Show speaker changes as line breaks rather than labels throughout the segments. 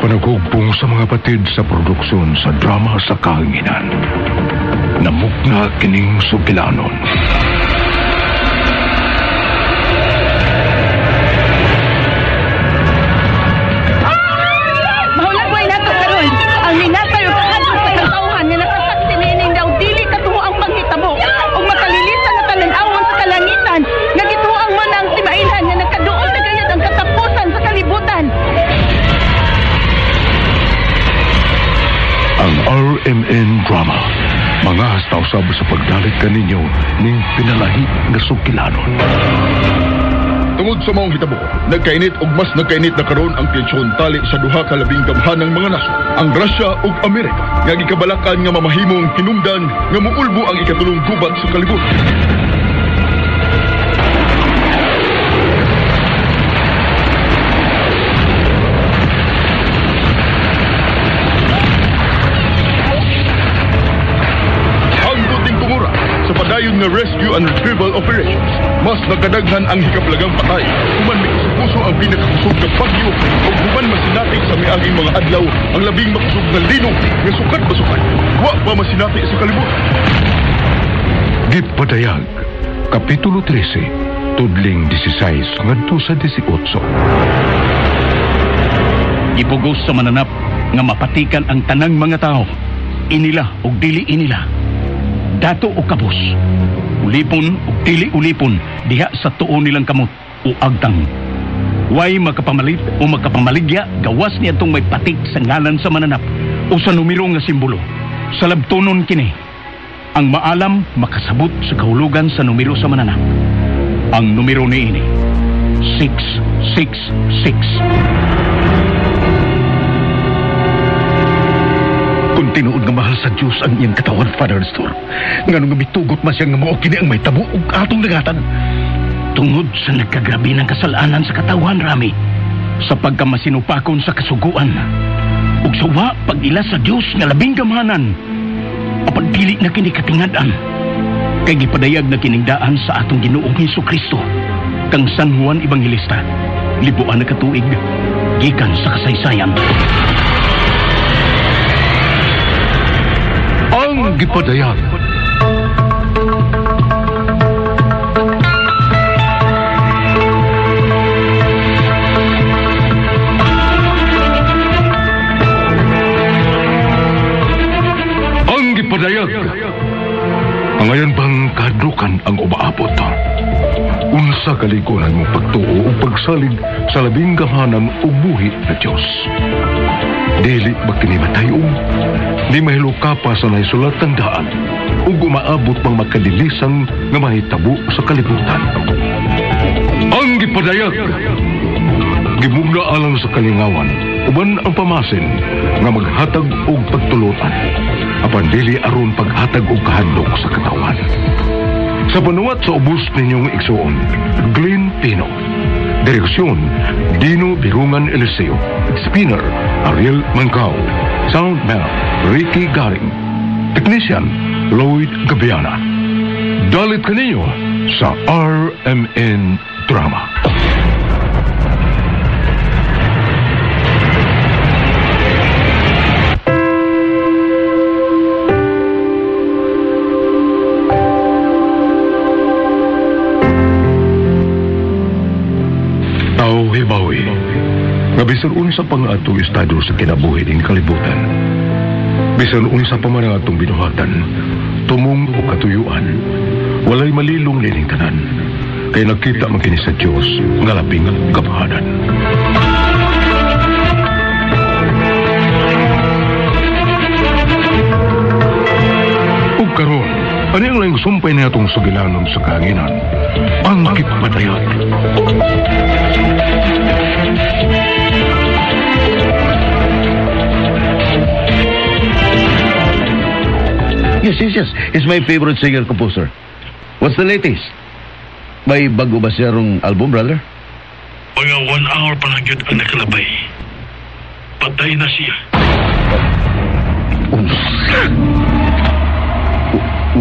panagugpong sa mga batid sa produksyon sa drama sa kahanginan. Namugna kining sugilanon.
Mahulang buhay nato karon. Ang minatay o kahadlok sa katauhan nga nakasaksi nining daw dili katuho ang manghitabo ug makalilisan na talan-awon sa kalangitan nga gituoang man ang timailhan nga nakaduol na gayud ang katapusan sa kalibutan.
Ang RMN Drama. Mga hastausab sa pagdalit kaninyo ning pinalahi nga sugilanon.
Tungod sa maong hitabo, nagkainit ug mas nagkainit na karon ang tensyon tali sa duha ka labing gamhanang mga nasod, ang Russia ug Amerika, nga gikabalakan nga mamahimong hinungdan nga muulbo ang ikatulong gubat sa kalibutan. Padayon nga rescue and retrieval operations. Mas nagkadaghan ang hikaplagang patay. Human may puso ang pinakakusog ng bagyo o human masinati sa miaging mga adlaw ang labing makusog na lino nga sukat-basukan. Wa pa masinati sa kalibutan.
Gipadayag, Kapitulo 13, Tudling 16 ngadto sa 18.
Ipugos sa mananap nga mapatikan ang tanang mga tao. Inila o dili inila. Dato o kabos, ulipon o dili ulipon, diha sa tuo nilang kamot o agtang. Way makapamalit o makapamaligya, gawas niya itong may patik sa ngalan sa mananap o sa numero nga simbolo. Sa labtonon kini, ang maalam makasabot sa kahulugan sa numero sa mananap. Ang numero ni ini, 666.
Kung tinuod nga mahal sa Diyos ang iyang katawan, Father Nestor, nga nung mitugot man siya nga mao kini ang may tabo ug atong nagatan.
Tungod sa nagkagrabi ng kasalanan sa katawan, Rami, sa pagkamasinupakon sa kasuguan, ug sawa pag-ila sa Diyos nga labing gamanan, apag dili na kini katingadan, kay gipadayag na kinigdaan sa atong Ginoong Hesukristo, kang San Juan Evangelista, libuan na katuig, gikan sa kasaysayan.
Ang gipadayag. Ang gipadayag. Ngayon bang kadrukan ang umaabot? Unsa kaligunan mo pagtuo o pagsalig sa labing gamhanan o buhi na Diyos? Dili ba kinimatayong? Di mahilo ka pa sa naisulat ng daan o gumaabot pang magkadilisang nga mahitabo sa kalibutan. Ang gipadayag! Gimugna alang sa kalingawan, uban ang pamasin nga maghatag og pagtulutan. Apan dili aron paghatag og kahadlok sa katawan. Sa panuwat sa ubos ninyong igsuon, Glenn Pino. Direksyon, Dino Birungan Eliseo. Spinner, Ariel Mancao. Soundman, Ricky Garing. Technician, Lloyd Gabiana. Dalit kaninyo sa RMN Drama. Bawi, nga bisan unsa pang atong estado sa kinabuhi ning kalibutan. Bisan unsa pa man ang atong binuhatan, tumong o katuyuan, walay malilong nining tanan, kay nakita man kini sa Dios nga labing gamhanan. Ug karon, ano yung lang sumpay na itong sugilanon sa kahanginan? Ang gipadayag.
Yes. He's my favorite singer-composer. What's the latest? May bago ba siya rong album, brother?
Mga 1 hour pa lang yun ang nakalabay. Patay na siya.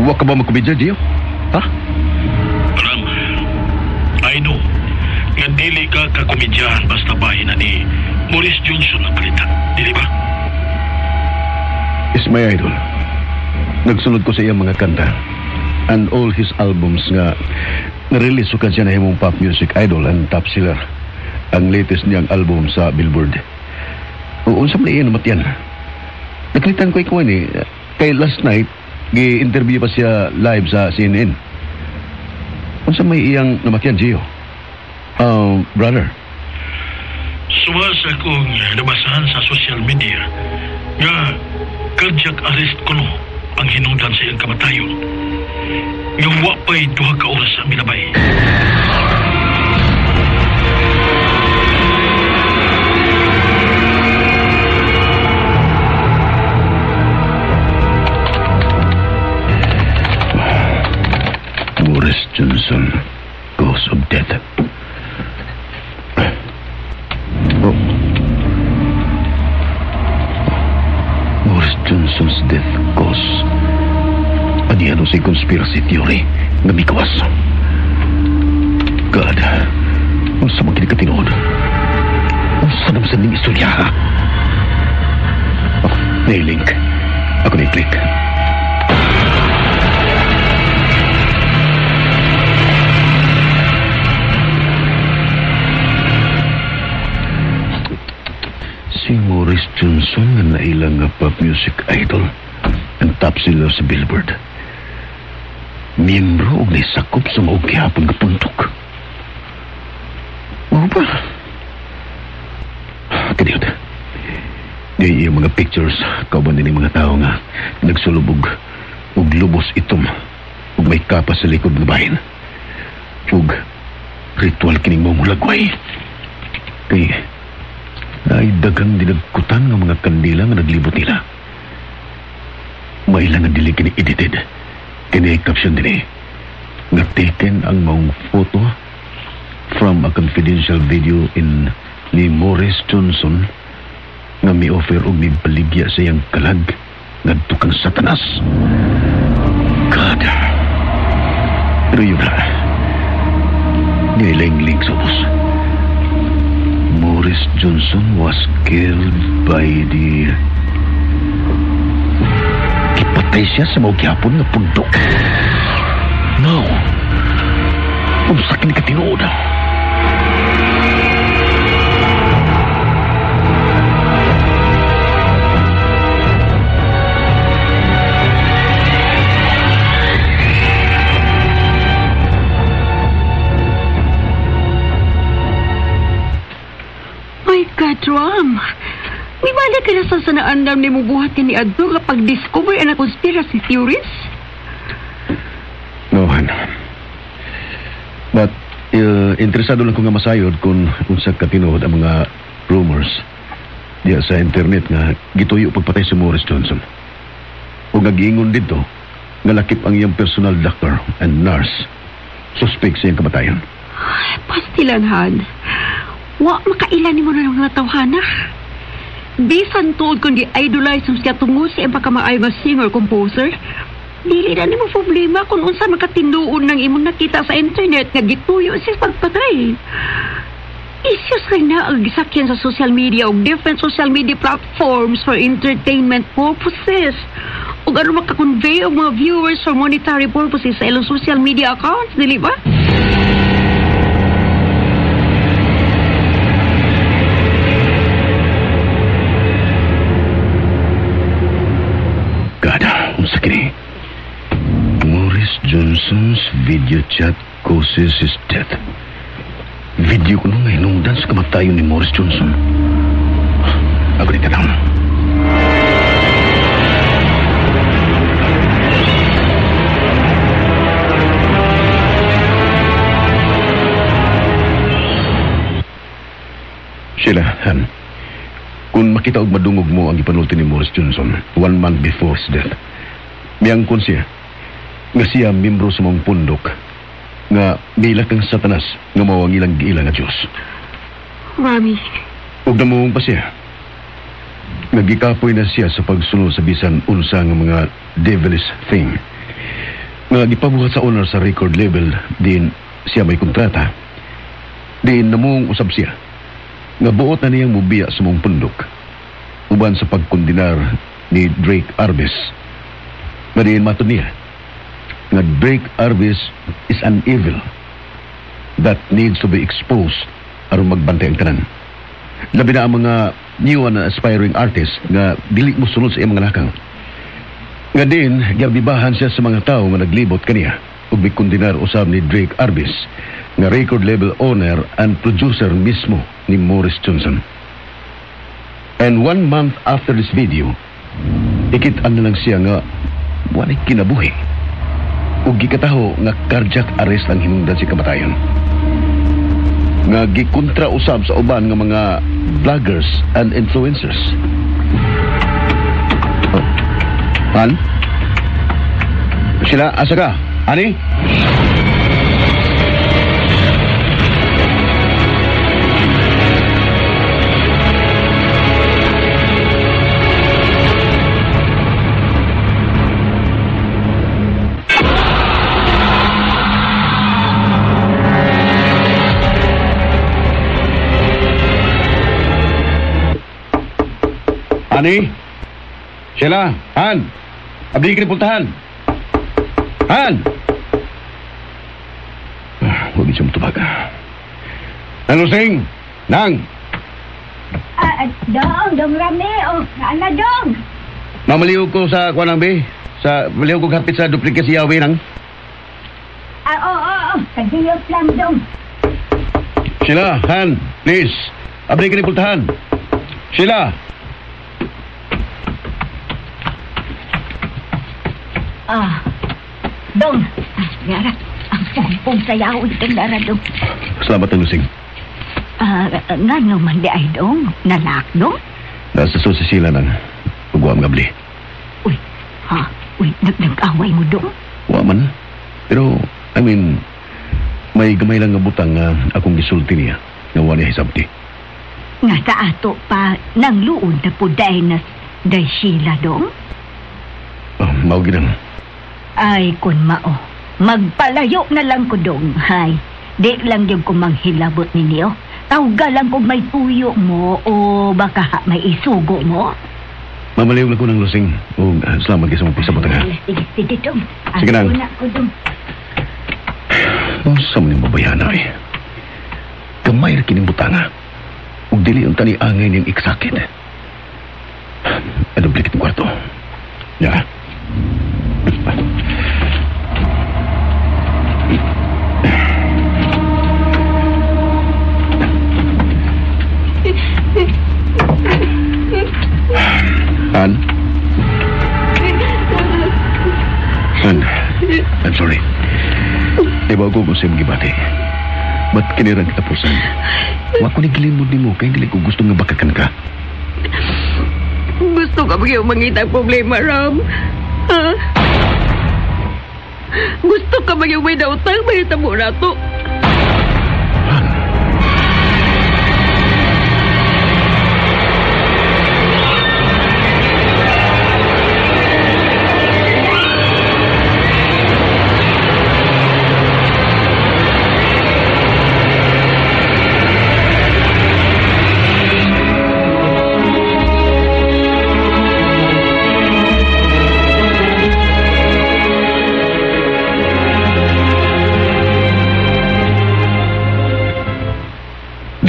Huwag ka ba magkumidya, Dio? Ha?
Ram, I know. Nga dili ka kakomedyahan basta bahin na ni Morris Johnson ang balita, dili ba?
Is my idol. Nagsunod ko sa iyang mga kanta and all his albums nga na-release ko siya na himong pop music idol and top seller. Ang latest niyang album sa Billboard. Unsa man iyan naman yan? Nakalitan ko ikaw ni kay last night gi-interview pa siya live sa CNN. Unsa may iyang namatyan, Gio? Brother.
Suwas akong nabasahan sa social media nga cardiac arrest kuno ang hinungdan sa iyang kamatayon. Nga wa pa'y 2 ka oras ang milabay.
Morris Johnson, cause of death. Oh. Morris Johnson's death cause. Ano si conspiracy theory na may kawas. God, unsa man kini katinuod? Unsa naman sa ning istorya? Oh, nailink. Ako na-click. Si Morris Johnson nga nailang nga pop music idol ang top seller sa Billboard. Miyembro o naisakop sa maog gihapon nga puntok. Oo ba? Kadiyot. Di yung mga pictures kauban din yung mga tao nga nagsulubog ug lubos itom ug may kapas sa likod ng bahin. Ug ritual kining mamulagway. Kaya ay dagang dinagkutan ng mga kandila nga naglibot nila. Mailang nga dili kini edited. Kini caption din nga taken ang maong photo from a confidential video in ni Morris Johnson nga mi-offer og mibaligya sa iyang kalag ngadto kang satanas. God. Pero yun na. Nilang-ling sa ubos. Morris Johnson was killed by the... Kipatay siya sa maugyapon na pundok. No. Kung sa akin katinood.
My God, Ram. May balik ka na sa sanaandam ni mo buhat ni Adto kapag discover ang conspiracy theories?
No, Han. But, interesado lang ko nga masayod kung unsa katinood ang mga rumors diya sa internet nga gituyo pagpatay si Morris Johnson. O nagiingon dito nga lakip ang iyang personal doctor and nurse suspect sa iyang kamatayon.
Ay, pastilan, Han. Wa makailan ni mo na ng mga tawhana. Bisan tuod kung di-idolize mo siya tungo sa iyang pagkamaayo nga singer-composer, dili na ni mo problema kung unsa makatinuon ng imong nakita sa internet nga gituyo siya pagpatay. Isyos rin na ang gisakyan sa social media o different social media platforms for entertainment purposes. O gano'n makakonvey ang mga viewers for monetary purposes sa ilang social media accounts, dili ba?
God, unsa kini? Morris Johnson's video chat causes his death. Video ko nung hinungdan sa kamatayon ni Morris Johnson. Ako rin tanong. Sheila, Han, kung makita og madungog mo ang ipanulti ni Morris Johnson 1 month before his death, miyangkon siya nga siya membro sa mong pundok nga nilak ang satanas nga mawang ilang giila nga Diyos.
Rami.
Huwag na mo pa siya. Nagikapoy na siya sa pagsunod sa bisan unsa nga mga devilish thing. Nga gipabuhat sa honor sa record label din siya may kontrata. Din namong usab siya. nga buot na niyang mubiya sa mong pundok uban sa pagkondinar ni Drake Arbis. Mariin matud niya nga Drake Arbis is an evil that needs to be exposed aron magbantay ang tanan. Labi na ang mga new and aspiring artists nga dili mo sunod sa iyang mga lakang. Nga din, gabibahan siya sa mga tao nga naglibot kaniya ug bikondinar usab ni Drake Arbis nga record label owner and producer mismo ni Morris Johnson. And 1 month after this video, ikitaan na lang siya nga walay kinabuhi ug gikataho nga cardiac arrest ang hinungdan si kamatayon. Nga gikontra usab sa uban nga mga vloggers and influencers. Oh. Han? Sila, asa ka? Ani? Ani? Sheila, Han? Abdi ka puntahan. Han? Huwag siya matubag. Nanusing! Nang!
Dong Rami, ana dong.
Mamaliw ko sa kuwanang be. Maliw ko kapit sa duplikasi yawi nang.
Oo, kagiyot lang dong.
Sheila, Han, please. Abdi ka puntahan. Sheila!
Dong, Yara, ang pong sayaw itong Lara, dong.
Salamat na, Lusing.
Nga naman di ay dong, nalak, dong?
Nasa susi sila ng ugwam ngabli.
Uy, nag-away mo, dong?
Waman. Pero, may gamay lang nga butang nga akong gisulti niya na wala hisabti.
Nga sa ato pa, nang luod na po dahil na Sheila, dong?
Mauginang.
Ay, kun mao. Magpalayo na lang ko dong, hay. Di lang yung kumanghilabot ninyo. Tawga lang kung may tuyo mo o baka may isugo mo.
Mamaliw lang ko ng Lusing. O salamat kayo sa mga pagsabot nga.
Sige, dong.
Sige nang.
Ko, dong.
Sa mga babayana eh. Kamay na kinimbutan nga. Ug dili ang tani angay niyang iksakit. Adublikit ng kwarto. Ya. Han? I'm sorry. Iba ko kung sa'yo magibati. Ba't kinirang kita pusan? Wako ni gilimod ni mo, kaya dili ko gusto nga bakakan ka.
Gusto ka bang mangita problema, Ram? Ha? Gusto ka bang may dautang mahita mo na to?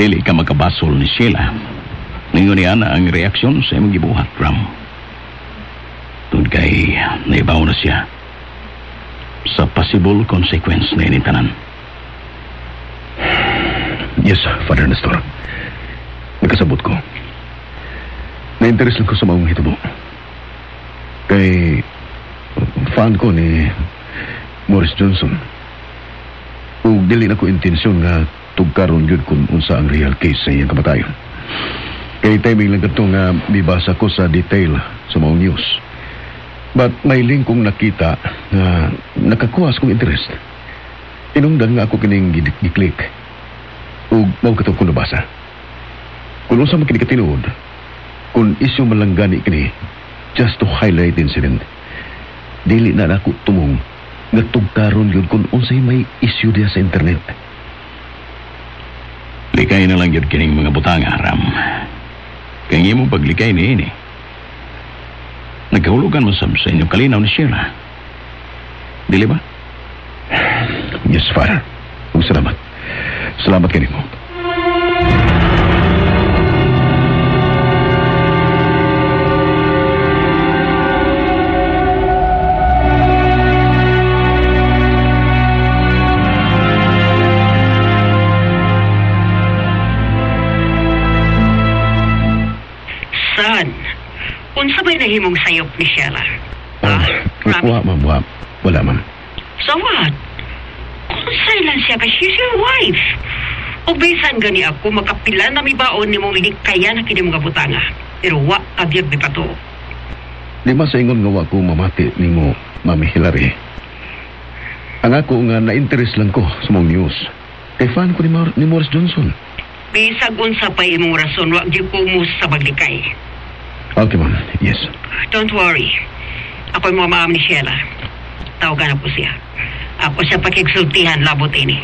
Dili ka magkabasol ni Sheila. Ngayon niya na ang reaksyon sa imong gibuhat, Ram. Tungod kay naibaw na siya sa possible consequence na inintanan.
Yes, Father Nestor. Nagkasabot ko. Na-interest lang ko sa maong hitabo. Kay fan ko ni Morris Johnson. Ug dili na ko intensyon nga tugkaron yun kung unsa ang real case sa iyang kamatayon. Kay timing lang ito nga bibasa ko sa detail sa mga news. But may link kong nakita na nakakuha kong interest. Inungdan nga ako kining giklik. Ug mao katong ko nabasa. Kung unsa man kini katinuod, kung isyu man lang gani kini just to highlight the incident, dili na ako tumong nga tugkaron yun kung unsay may isyu diya sa internet.
Di Likay na lang yun kining mga butang, Ram. Kaya mo paglikay ni ini. Nagkahulugan mo sa inyong kalinaw ni Sheila. Dili ba?
Yes, Father. Salamat. Salamat kayo mo.
Unsa ba'y nahimong sayop ni Sheila?
Wala, ma'am.
So what? Unsay lang siya ka, she's your wife. O bisan gani ako, makapila na may baon ni mong kaya na kini mga butanga. Pero wa kagyag di pa to.
Di ba sa ingon nga wa ko mamati ni mo, Mami Hilary? Ang ako nga na-interest lang ko sa mong news. Kay fan ko ni Morris Johnson.
Bisag unsa pa imong rason, wa gyud ko mo sa paglikay.
Okay, ma'am. Yes.
Don't worry. Ako'y mga maam ni Sheila. Tawagan na po siya. Ako siya pakigsultihan labot ini.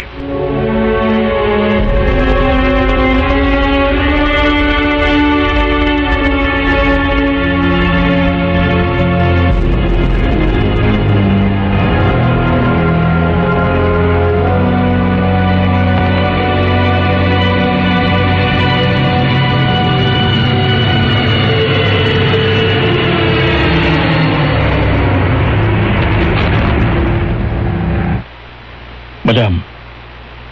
Madam,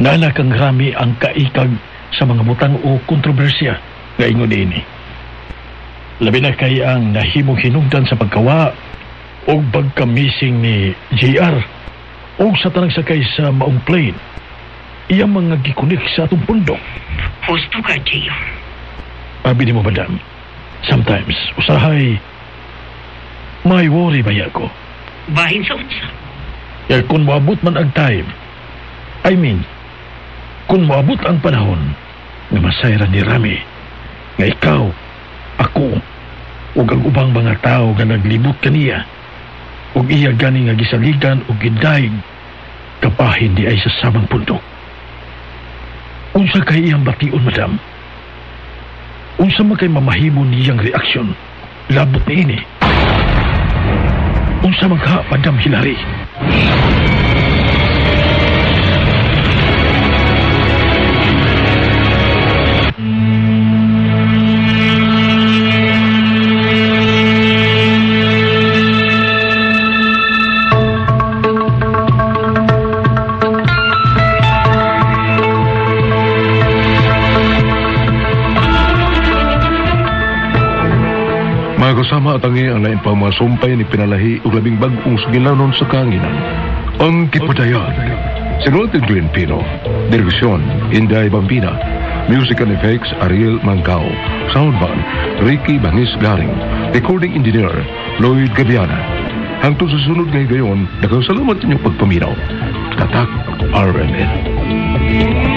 naala kang rami ang kaikag sa mga butang o kontrobersya nga ingon ini. Labi na kay ang nahimong hinungdan sa pagkawa o pagkamising ni JR o sa tanang sakay sa maong plane. Iyang mga gikunik sa atong pundok.
Husto ka, Gio.
Abi mo, madam, sometimes usahay may worry ba ko?
Bahin sa unsa?
Kaya kung maabot man ang time, kung maabot ang panahon na masayran ni Rami, nga ikaw, ako, ug ang ubang mga tao nga naglibot kaniya, ug iya gani nga gisaligan ug gidayeg, kapahin di ay sa samang pundok. Unsa kay iyang bation, madam? Unsa man kay mamahimo niyang reaksyon? Labot ni ini. Unsa man ka, Madam Hilary?
Kasama at ang lain pa mga sumpay ni pinalahi o labing bagong sugilanon sa kanginan. Ang Kipadayan. Sinulat ni Glenn Pino. Direksyon, Inday Bambina. Music and Effects, Ariel Mancao. Soundman, Ricky Bangis Garing. Recording Engineer, Lloyd Gabiana. Hangtod sa sunod ngayon, nagkasalamat ninyong pagpaminaw. Tatak RMN.